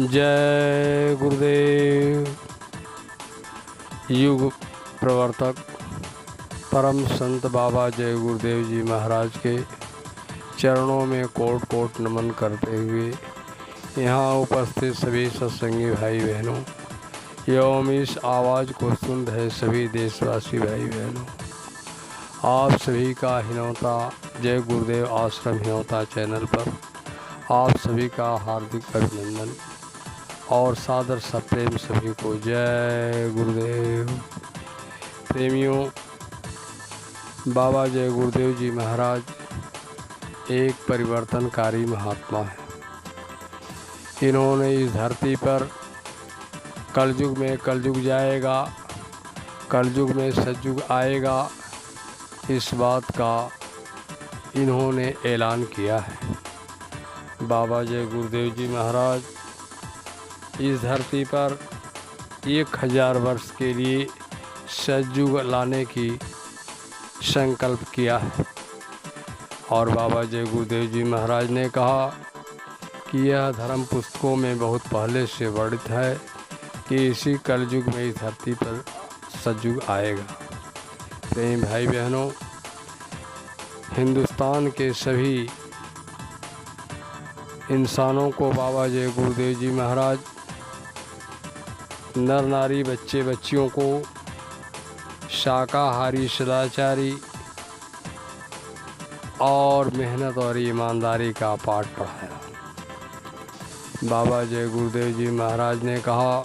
जय गुरुदेव। युग प्रवर्तक परम संत बाबा जय गुरुदेव जी महाराज के चरणों में कोट कोट नमन करते हुए यहाँ उपस्थित सभी सत्संगी भाई बहनों एवं इस आवाज़ को सुन रहे सभी देशवासी भाई बहनों, आप सभी का हिनौता जय गुरुदेव आश्रम हिनौता चैनल पर आप सभी का हार्दिक अभिनंदन और सादर सप्रेम सभी को जय गुरुदेव। प्रेमियों, बाबा जय गुरुदेव जी महाराज एक परिवर्तनकारी महात्मा है। इन्होंने इस धरती पर कलयुग में कलयुग जाएगा, कलयुग में सतयुग आएगा, इस बात का इन्होंने ऐलान किया है। बाबा जय गुरुदेव जी महाराज इस धरती पर 1000 वर्ष के लिए सतयुग लाने की संकल्प किया है और बाबा जय गुरुदेव जी महाराज ने कहा कि यह धर्म पुस्तकों में बहुत पहले से वर्णित है कि इसी कलयुग में इस धरती पर सतयुग आएगा। प्रेम भाई बहनों, हिंदुस्तान के सभी इंसानों को बाबा जय गुरुदेव जी महाराज नर नारी बच्चे बच्चियों को शाकाहारी सदाचारी और मेहनत और ईमानदारी का पाठ पढ़ाया। बाबा जय गुरुदेव जी महाराज ने कहा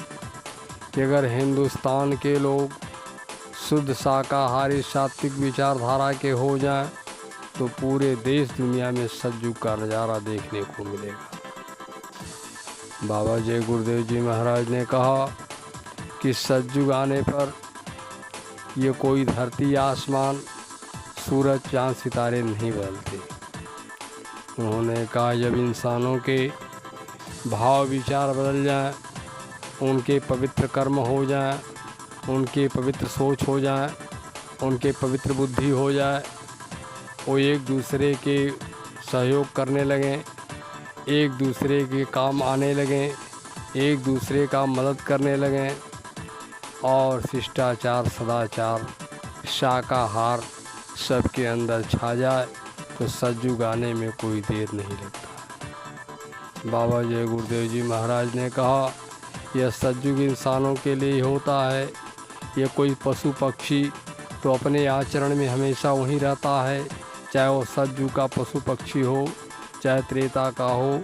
कि अगर हिंदुस्तान के लोग शुद्ध शाकाहारी सात्विक विचारधारा के हो जाएं तो पूरे देश दुनिया में सतयुग का नज़ारा देखने को मिलेगा। बाबा जय गुरुदेव जी महाराज ने कहा कि सतयुग आने पर ये कोई धरती आसमान सूरज चाँद सितारे नहीं बदलते। उन्होंने कहा जब इंसानों के भाव विचार बदल जाएं, उनके पवित्र कर्म हो जाएं, उनके पवित्र सोच हो जाएं, उनके पवित्र बुद्धि हो जाए, वो एक दूसरे के सहयोग करने लगें, एक दूसरे के काम आने लगें, एक दूसरे का मदद करने लगें और शिष्टाचार सदाचार शाकाहार सबके अंदर छा जाए तो सतयुग आने में कोई देर नहीं लगता। बाबा जय गुरुदेव जी महाराज ने कहा यह सतयुग इंसानों के लिए होता है। यह कोई पशु पक्षी तो अपने आचरण में हमेशा वहीं रहता है, चाहे वो सतयुग का पशु पक्षी हो, चाहे त्रेता का हो,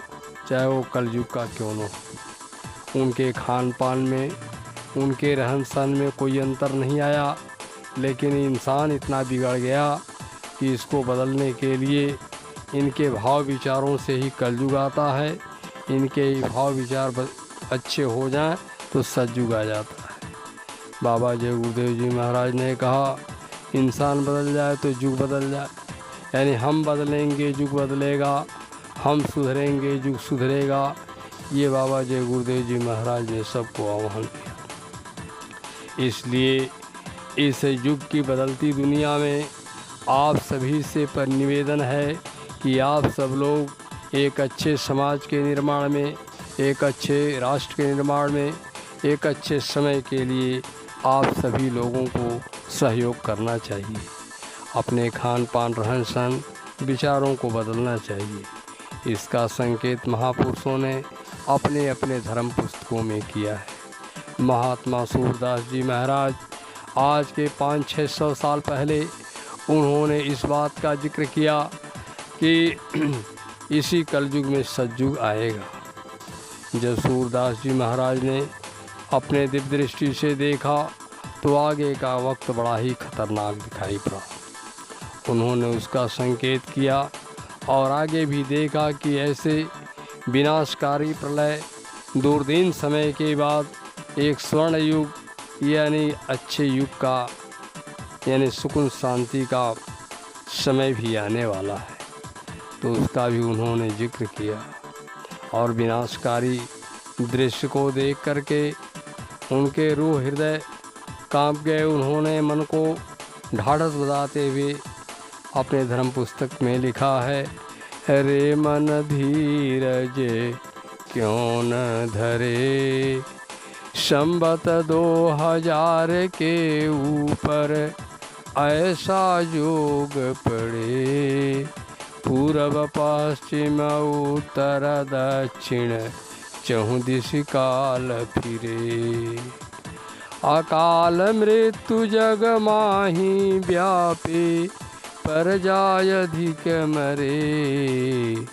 चाहे वो कलयुग का क्यों न हो। उनके खान पान में, उनके रहन सहन में कोई अंतर नहीं आया, लेकिन इंसान इतना बिगड़ गया कि इसको बदलने के लिए इनके भाव विचारों से ही कलयुग आता है। इनके भाव विचार अच्छे हो जाएं तो सतयुग आ जाता है। बाबा जय गुरुदेव जी महाराज ने कहा इंसान बदल जाए तो युग बदल जाए, यानी हम बदलेंगे युग बदलेगा, हम सुधरेंगे युग सुधरेगा। ये बाबा जय गुरुदेव जी महाराज ने सबको आह्वान किया। इसलिए इस युग की बदलती दुनिया में आप सभी से पर निवेदन है कि आप सब लोग एक अच्छे समाज के निर्माण में, एक अच्छे राष्ट्र के निर्माण में, एक अच्छे समय के लिए आप सभी लोगों को सहयोग करना चाहिए। अपने खान पान रहन सहन विचारों को बदलना चाहिए। इसका संकेत महापुरुषों ने अपने अपने धर्म पुस्तकों में किया है। महात्मा सूरदास जी महाराज आज के 500-600 साल पहले उन्होंने इस बात का जिक्र किया कि इसी कलयुग में सतयुग आएगा। जब सूरदास जी महाराज ने अपने दिव्य दृष्टि से देखा तो आगे का वक्त बड़ा ही खतरनाक दिखाई पड़ा। उन्होंने उसका संकेत किया और आगे भी देखा कि ऐसे विनाशकारी प्रलय दूरदीन समय के बाद एक स्वर्ण युग यानी अच्छे युग का यानी सुकून शांति का समय भी आने वाला है, तो उसका भी उन्होंने जिक्र किया। और विनाशकारी दृश्य को देख करके उनके रूह हृदय कांप गए। उन्होंने मन को ढाढ़स बधाते हुए अपने धर्म पुस्तक में लिखा है, रे मन धीरज क्यों न धरे। संबत 2000 के ऊपर ऐसा योग पड़े, पूर्व पश्चिम उत्तर दक्षिण चहुँ दिश काल फिरे। अकाल मृत्यु जग माही व्यापे, पर जाय अधिक मरे।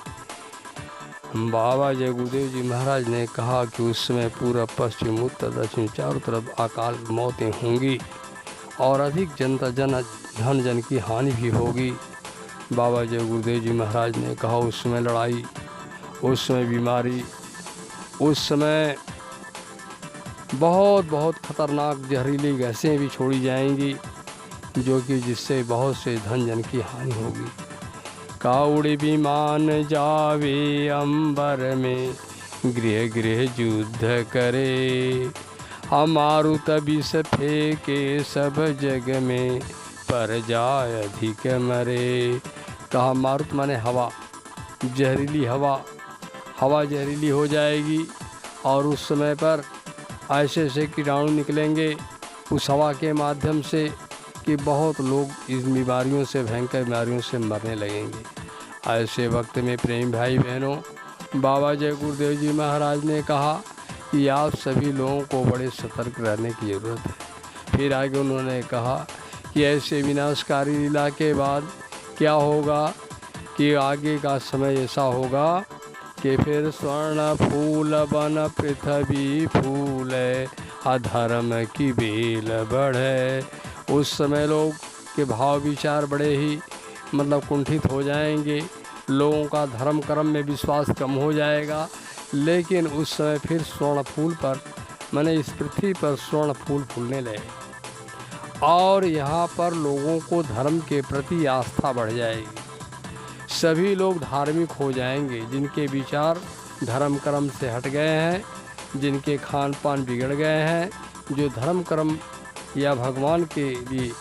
बाबा जय गुरुदेव जी महाराज ने कहा कि उस समय पूरा पश्चिम उत्तर दक्षिण चारों तरफ अकाल मौतें होंगी और अधिक धन जन की हानि भी होगी। बाबा जय गुरुदेव जी महाराज ने कहा उस समय लड़ाई, उस समय बीमारी, उस समय बहुत बहुत खतरनाक जहरीली गैसें भी छोड़ी जाएंगी, जो कि जिससे बहुत से धन जन की हानि होगी। काउड़ विमान जावे अंबर में, गृह गृह युद्ध करे। मारुत विष फेंके सब जग में, पर जाय अधिक मरे। कहा मारुत माने हवा, जहरीली हवा, हवा जहरीली हो जाएगी और उस समय पर ऐसे ऐसे कीटाणु निकलेंगे उस हवा के माध्यम से कि बहुत लोग इस बीमारियों से, भयंकर बीमारियों से मरने लगेंगे। ऐसे वक्त में प्रेम भाई बहनों, बाबा जय गुरुदेव जी महाराज ने कहा कि आप सभी लोगों को बड़े सतर्क रहने की ज़रूरत है। फिर आगे उन्होंने कहा कि ऐसे विनाशकारी लीला के बाद क्या होगा, कि आगे का समय ऐसा होगा कि फिर स्वर्ण फूल बन पृथ्वी फूले, अधर्म की बेल बढ़े। उस समय लोग के भाव विचार बड़े ही कुंठित हो जाएंगे, लोगों का धर्म कर्म में विश्वास कम हो जाएगा। लेकिन उस समय फिर स्वर्ण फूल पर माने इस पृथ्वी पर स्वर्ण फूल फूलने लगे और यहाँ पर लोगों को धर्म के प्रति आस्था बढ़ जाएगी। सभी लोग धार्मिक हो जाएंगे, जिनके विचार धर्म कर्म से हट गए हैं, जिनके खान पान बिगड़ गए हैं, जो धर्म कर्म या भगवान के लिए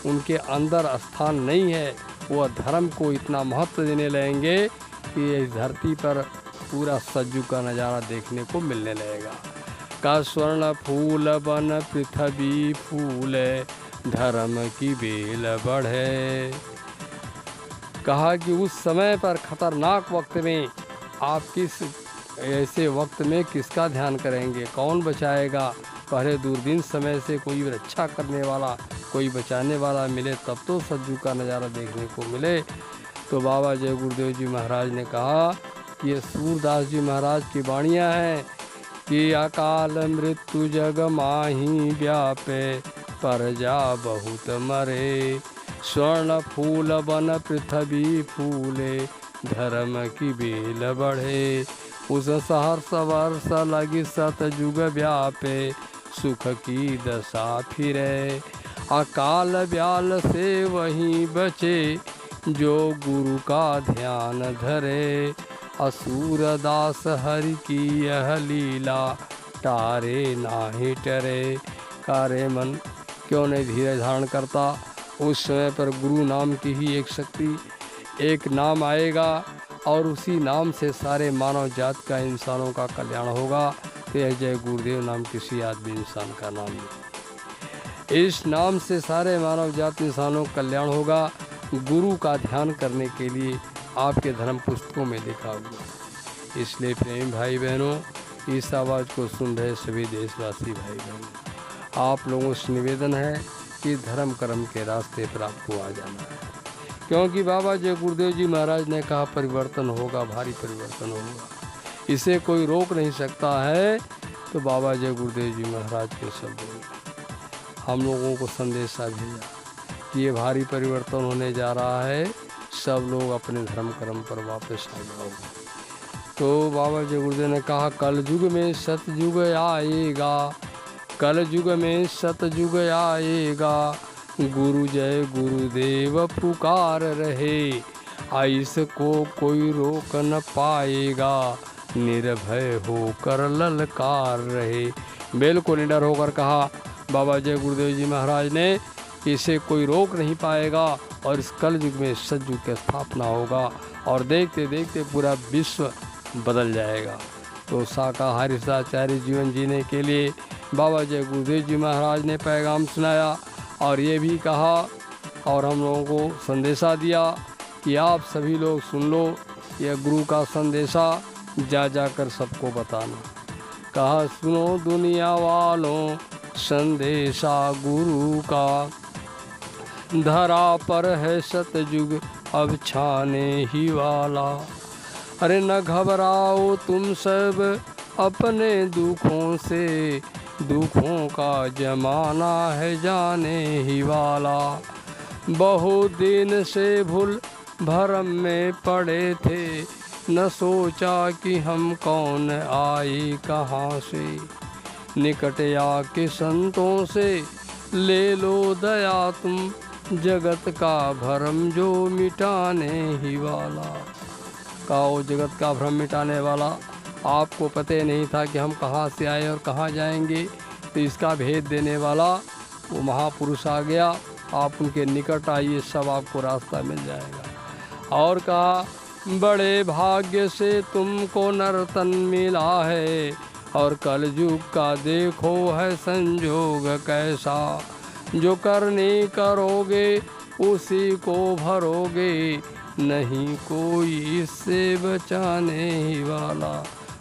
उनके अंदर स्थान नहीं है, वह धर्म को इतना महत्व देने लगेंगे कि इस धरती पर पूरा सज्जु का नज़ारा देखने को मिलने लगेगा। का स्वर्ण फूल बन पृथ्वी फूले, धर्म की बेल बढ़े। कहा कि उस समय पर खतरनाक वक्त में आप किस ऐसे वक्त में किसका ध्यान करेंगे, कौन बचाएगा। पहले दूरबीन समय से कोई रक्षा करने वाला, कोई बचाने वाला मिले तब तो सज्जू का नज़ारा देखने को मिले। तो बाबा जय गुरुदेव जी महाराज ने कहा कि ये सूरदास जी महाराज की वाणियाँ हैं कि अकाल मृत्यु जग माही व्यापे, पर जा बहुत मरे। स्वर्ण फूल बन पृथ्वी फूले, धर्म की बेल बढ़े। उस सहर्ष वर्ष लगी सतयुग व्यापे, सुख की दशा फिरे। अकाल ब्याल से वहीं बचे, जो गुरु का ध्यान धरे। असुर दास हरि की यह लीला, टारे नाही टरे। कारे मन क्यों नहीं धीरज धारण करता। उस समय पर गुरु नाम की ही एक शक्ति, एक नाम आएगा और उसी नाम से सारे मानव जात का, इंसानों का कल्याण होगा। तो यह जय गुरुदेव नाम किसी आदमी इंसान का नाम नहीं, इस नाम से सारे मानव जात इंसानों का कल्याण होगा। गुरु का ध्यान करने के लिए आपके धर्म पुस्तकों में लिखा हुआ। इसलिए प्रेम भाई बहनों, इस आवाज़ को सुन रहे सभी देशवासी भाई बहनों, आप लोगों से निवेदन है कि धर्म कर्म के रास्ते पर आपको आ जाना है, क्योंकि बाबा जय गुरुदेव जी महाराज ने कहा परिवर्तन होगा, भारी परिवर्तन होगा, इसे कोई रोक नहीं सकता है। तो बाबा जय गुरुदेव जी महाराज के शब्दों हम लोगों को संदेशा भेजा कि ये भारी परिवर्तन होने जा रहा है, सब लोग अपने धर्म कर्म पर वापस आ जाओ। तो बाबा जय गुरुदेव ने कहा कलयुग में सतयुग आएगा, कलयुग में सतयुग आएगा। गुरु जय गुरुदेव पुकार रहे, इसको कोई रोक न पाएगा। निर्भय होकर ललकार रहे। बिल्कुल निडर होकर कहा बाबा जय गुरुदेव जी महाराज ने, इसे कोई रोक नहीं पाएगा और इस कलयुग में सतयुग की स्थापना होगा और देखते देखते पूरा विश्व बदल जाएगा। तो शाकाहारी सदाचारी जीवन जीने के लिए बाबा जय गुरुदेव जी महाराज ने पैगाम सुनाया और ये भी कहा और हम लोगों को संदेशा दिया कि आप सभी लोग सुन लो, यह गुरु का संदेशा जा कर सबको बताना। कहा सुनो दुनिया वालों संदेशा गुरु का, धरा पर है सतयुग अब छाने ही वाला। अरे न घबराओ तुम सब अपने दुखों से, दुखों का जमाना है जाने ही वाला। बहुत दिन से भूल भरम में पड़े थे, न सोचा कि हम कौन आए कहाँ से। निकट आके संतों से ले लो दया तुम, जगत का भरम जो मिटाने ही वाला। कहो जगत का भ्रम मिटाने वाला, आपको पता नहीं था कि हम कहाँ से आए और कहाँ जाएंगे, तो इसका भेद देने वाला वो महापुरुष आ गया। आप उनके निकट आइए, सब आपको रास्ता मिल जाएगा। और कहा बड़े भाग्य से तुमको नर्तन मिला है, और कलयुग का देखो है संजोग कैसा। जो करने करोगे उसी को भरोगे, नहीं कोई इससे बचाने ही वाला।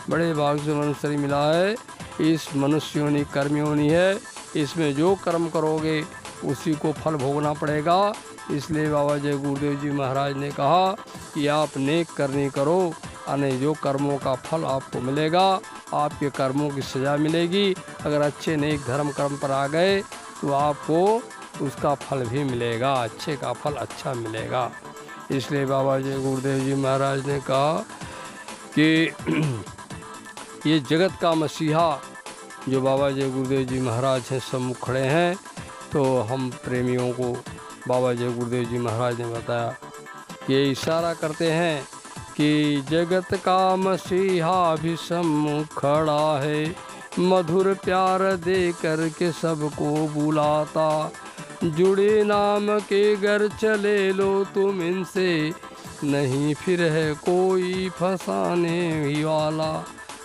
बड़े भाग से मनुष्य मिला है, इस मनुष्योनी कर्मयोनी है, इसमें जो कर्म करोगे उसी को फल भोगना पड़ेगा। इसलिए बाबा जय गुरुदेव जी महाराज ने कहा कि आप नेक करनी करो, अने जो कर्मों का फल आपको मिलेगा, आपके कर्मों की सज़ा मिलेगी। अगर अच्छे नेक धर्म कर्म पर आ गए तो आपको उसका फल भी मिलेगा, अच्छे का फल अच्छा मिलेगा। इसलिए बाबा जय गुरुदेव जी महाराज ने कहा कि ये जगत का मसीहा जो बाबा जय गुरुदेव जी महाराज हैं सम्मुख खड़े हैं, तो हम प्रेमियों को बाबा जय गुरुदेव जी महाराज ने बताया कि ये इशारा करते हैं कि जगत का मसीहा भी सम्मुख खड़ा है, मधुर प्यार दे कर के सबको बुलाता। जुड़े नाम के घर चले लो तुम इनसे, नहीं फिर है कोई फंसाने ही वाला।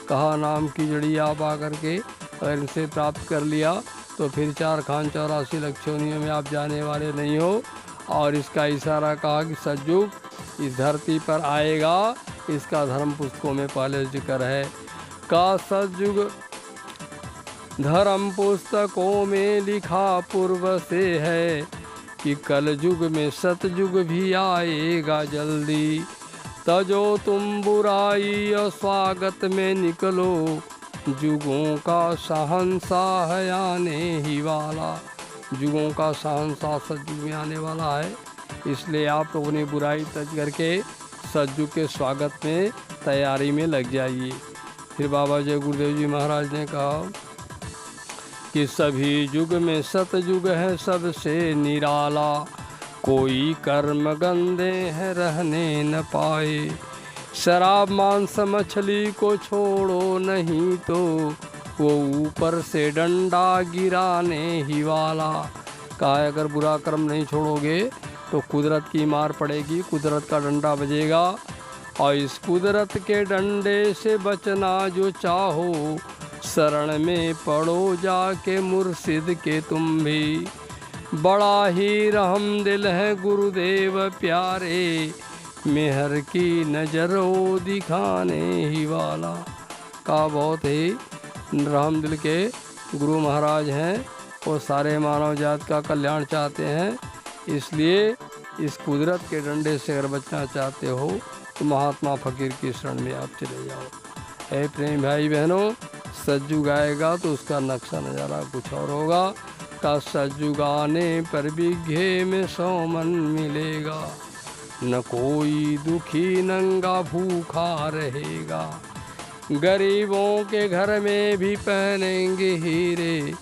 कहा नाम की जड़ी आप आकर के अगर इनसे प्राप्त कर लिया तो फिर 4 खान 84 लक्षणियों में आप जाने वाले नहीं हो। और इसका इशारा कहा कि सतयुग इस धरती पर आएगा, इसका धर्म पुस्तकों में पहले जिक्र है। का सतयुग धर्म पुस्तकों में लिखा पूर्व से है, कि कलयुग में सतयुग भी आएगा जल्दी। तजो तुम बुराई और स्वागत में निकलो, जुगों का शहंशाह आने ही वाला। जुगों का शहंशाह सतयुग में आने वाला है, इसलिए आप लोगों ने बुराई तज करके सतयुग के स्वागत में तैयारी में लग जाइए। फिर बाबा जय गुरुदेव जी महाराज ने कहा कि सभी युग में सतयुग है सबसे निराला, कोई कर्म गंदे हैं रहने न पाए। शराब मांस मछली को छोड़ो नहीं तो वो ऊपर से डंडा गिराने ही वाला। कहा अगर बुरा कर्म नहीं छोड़ोगे तो कुदरत की मार पड़ेगी, कुदरत का डंडा बजेगा। और इस कुदरत के डंडे से बचना जो चाहो, शरण में पड़ो जाके मुर्शिद के तुम भी। बड़ा ही रहम दिल है गुरुदेव प्यारे, मेहर की नज़रों दिखाने ही वाला। का बहुत ही रहम दिल के गुरु महाराज हैं, वो सारे मानव जात का कल्याण चाहते हैं। इसलिए इस कुदरत के डंडे से अगर बचना चाहते हो तो महात्मा फ़कीर की शरण में आप चले जाओ। ऐ प्रेम भाई बहनों, सतयुग आएगा तो उसका नक्शा नज़ारा कुछ और होगा। का सतयुग आने पर बीघे में 100 मन मिलेगा, न कोई दुखी नंगा भूखा रहेगा। गरीबों के घर में भी पहनेंगे हीरे,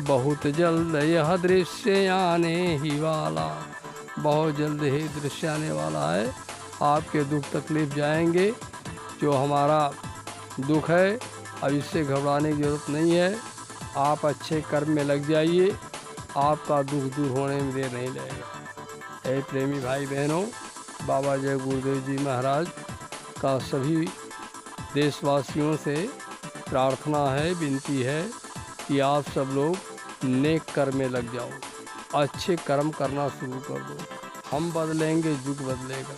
बहुत जल्द यह दृश्य आने ही वाला। बहुत जल्द ही दृश्य आने वाला है, आपके दुख तकलीफ जाएंगे। जो हमारा दुख है अब इससे घबराने की ज़रूरत नहीं है, आप अच्छे कर्म में लग जाइए, आपका दुख दूर होने में देर नहीं लगेगा। ऐ प्रेमी भाई बहनों, बाबा जय गुरुदेव जी महाराज का सभी देशवासियों से प्रार्थना है, विनती है कि आप सब लोग नेक कर्म में लग जाओ, अच्छे कर्म करना शुरू कर दो। हम बदलेंगे, युग बदलेगा,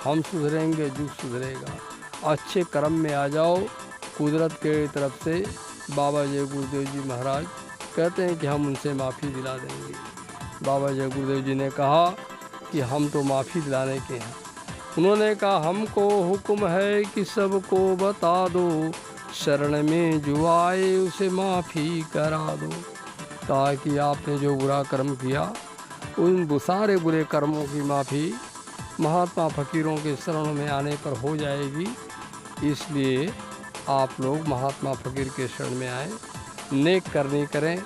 हम सुधरेंगे, युग सुधरेगा। अच्छे कर्म में आ जाओ। कुदरत के तरफ से बाबा जय गुरुदेव जी महाराज कहते हैं कि हम उनसे माफ़ी दिला देंगे। बाबा जय गुरुदेव जी ने कहा कि हम तो माफ़ी दिलाने के हैं। उन्होंने कहा हमको हुक्म है कि सबको बता दो, शरण में जो आए उसे माफ़ी करा दो, ताकि आपने जो बुरा कर्म किया उन सारे बुरे कर्मों की माफ़ी महात्मा फ़कीरों के शरण में आने पर हो जाएगी। इसलिए आप लोग महात्मा फ़कीर के शरण में आए, नेक करनी करें,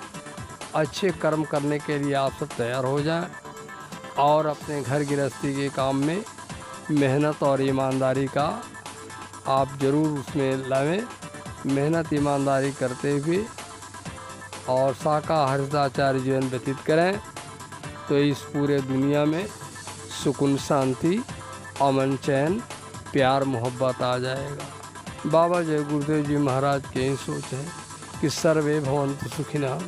अच्छे कर्म करने के लिए आप सब तैयार हो जाएं और अपने घर गृहस्थी के काम में मेहनत और ईमानदारी का आप ज़रूर उसमें लावें। मेहनत ईमानदारी करते हुए और शाकाहारिताचार्य जीवन व्यतीत करें तो इस पूरे दुनिया में सुकून, शांति, अमन, चैन, प्यार, मोहब्बत आ जाएगा। बाबा जय गुरुदेव जी महाराज के यही सोच है कि सर्वे भवन्तु सुखिनः,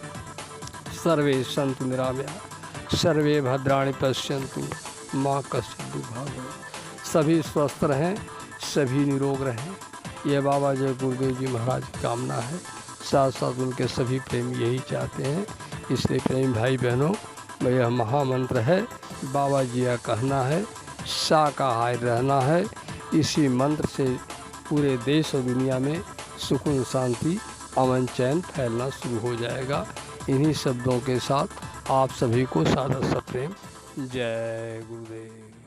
सर्वे सन्तु निरामयाः, सर्वे भद्राणि पश्यन्तु माँ कश्चित् दुःखभाग् भवेत्। सभी स्वस्थ रहें, सभी निरोग रहें, ये बाबा जय गुरुदेव जी महाराज की कामना है। साथ साथ उनके सभी प्रेमी यही चाहते हैं। इसलिए प्रेमी भाई बहनों, यह महामंत्र है, बाबा जी का कहना है शाकाहारी रहना है। इसी मंत्र से पूरे देश और दुनिया में सुकून, शांति, अमन, चैन फैलना शुरू हो जाएगा। इन्हीं शब्दों के साथ आप सभी को सादर सप्रेम जय गुरुदेव।